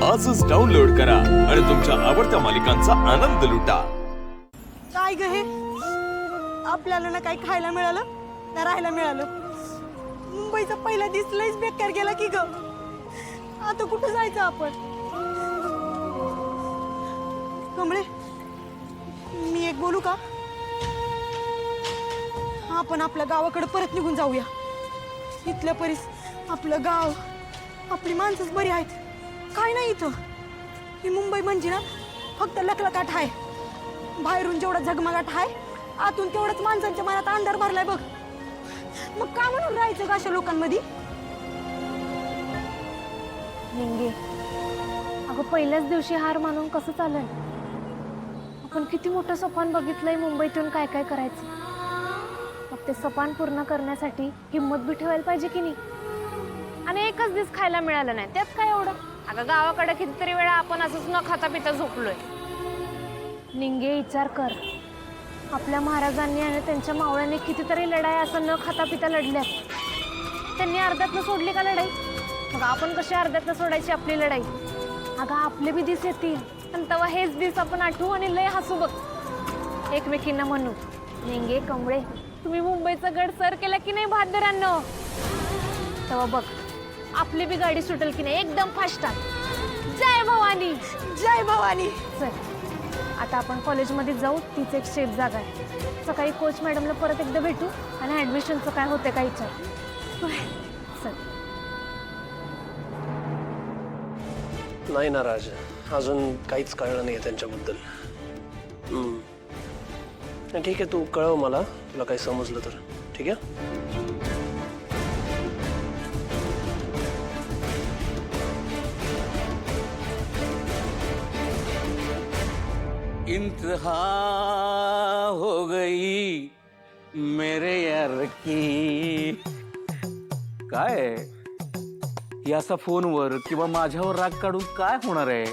आजच डाउनलोड करा आणि तुमच्या आवडत्या मालिकांचा आनंद लुटा। काय ग हे आपल्याला ना काही खायला मिळालं ना राहायला मिळालं। मुंबईचा पहिला दिवस लयच बेकार गेला की ग। आता कुठं जायचं आपण? कमळे, मी एक बोलू का? आपण आपल्या गावाकडे परत निघून जाऊया। इथल्या आपलं गाव, आपली माणसंच बरी आहेत। काय नाही इथं, ही मुंबई म्हणजे ना फक्त लखलखाट आहे। बाहेरून जेवढा झगमगाट आहे, आतून तेवढंच माणसांच्या मनात अंधार भरलाय बघ। मग का म्हणून राहायचं का अशा लोकांमध्ये? निंगे, अगं पहिल्याच दिवशी हार मानून कसं चालेल? आपण किती मोठं सोपान बघितलंय मुंबईतून काय काय करायचं। मग ते सोपान पूर्ण करण्यासाठी हिम्मत बी ठेवायला पाहिजे की नाही? आणि एकच दिवस खायला मिळालं नाही, त्यात काय एवढं? अगं गावाकडे कितीतरी वेळा आपण असंच न खाता पिता झोपलोय। निंगे, विचार कर, आपल्या महाराजांनी आणि त्यांच्या मावळ्यांनी कितीतरी लढाई असं न खाता पिता लढल्यात। त्यांनी अर्ध्यातनं सोडली का लढाई? मग आपण कशी अर्ध्यातनं सोडायची आपली लढाई? अगं आपले बी दिस येतील आणि तेव्हा हेच दिस आपण आठवू आणि लय हसू बघ एकमेकींना म्हणू। निंगे, कमळे, तुम्ही मुंबईचा गड सर केला की नाही बहादरांनो? तेव्हा बघ आपली बी गाडी सुटेल की नाही एकदम फास्टात। जय भवानी, जय भवानी। चल आता आपण कॉलेजमध्ये जाऊ, तीच एक सेफ जागा आहे। सकाळी कोच मॅडमला परत एकदा भेटू आणि ॲडमिशनचं काय होतं काय विचार। चल। नाही ना राज, अजून काहीच कळलं नाही त्यांच्याबद्दल। ठीक आहे, तू कळव मला, तुला काही समजलं तर। ठीक आहे। इंतहा हो गई मेरे यार की। काय हे असा फोनवर किंवा माझ्यावर राग काढून काय होणार आहे?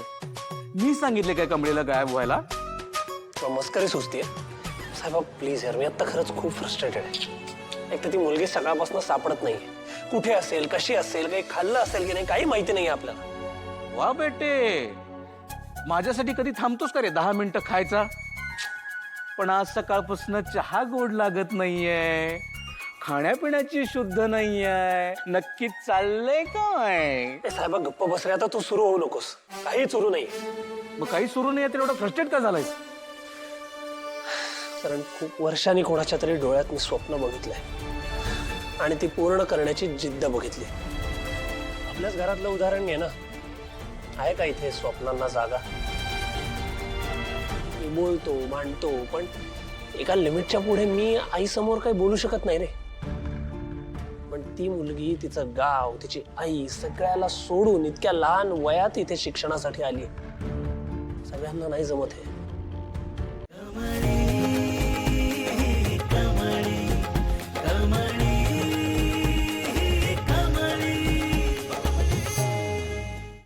मी सांगितले काय कमळेला गायब व्हायला? मस्करी सुचतीये साहेब, प्लीज यार, मी आता खरंच खूप फ्रस्ट्रेटेड आहे। एक तर ती मुलगी सकाळपासून सापडत नाहीये, कुठे असेल, कशी असेल, काही खाल्लं असेल की नाही काही माहिती नाही आपल्याला। वा बेटे, माझ्यासाठी कधी थांबतोस का रे 10 मिनिटं खायचा? पण आज सकाळपासून चहा गोड लागत नाहीये, खाण्यापिण्याची शुद्ध नाहीये, नक्की चाललंय काय? साहेब गप्प बस रे, आता तू सुरू होऊ नकोस, काही सुरू नाही। मग काही सुरू नाही तर एवढं फ्रस्ट्रेट का झालायस? कारण खूप वर्षांनी कोणाच्या तरी डोळ्यात मी स्वप्न बघितलंय आणि ती पूर्ण करण्याची जिद्द बघितली। आपल्याच घरातलं उदाहरण घे ना, आहे का इथे स्वप्नांना जागा? मी बोलतो, मांडतो, पण एका लिमिटच्या पुढे मी आई समोर काही बोलू शकत नाही रे। पण ती मुलगी, तिचं गाव, तिची आई सगळ्याला सोडून इतक्या लहान वयात इथे शिक्षणासाठी आली। सगळ्यांना नाही जमत हे।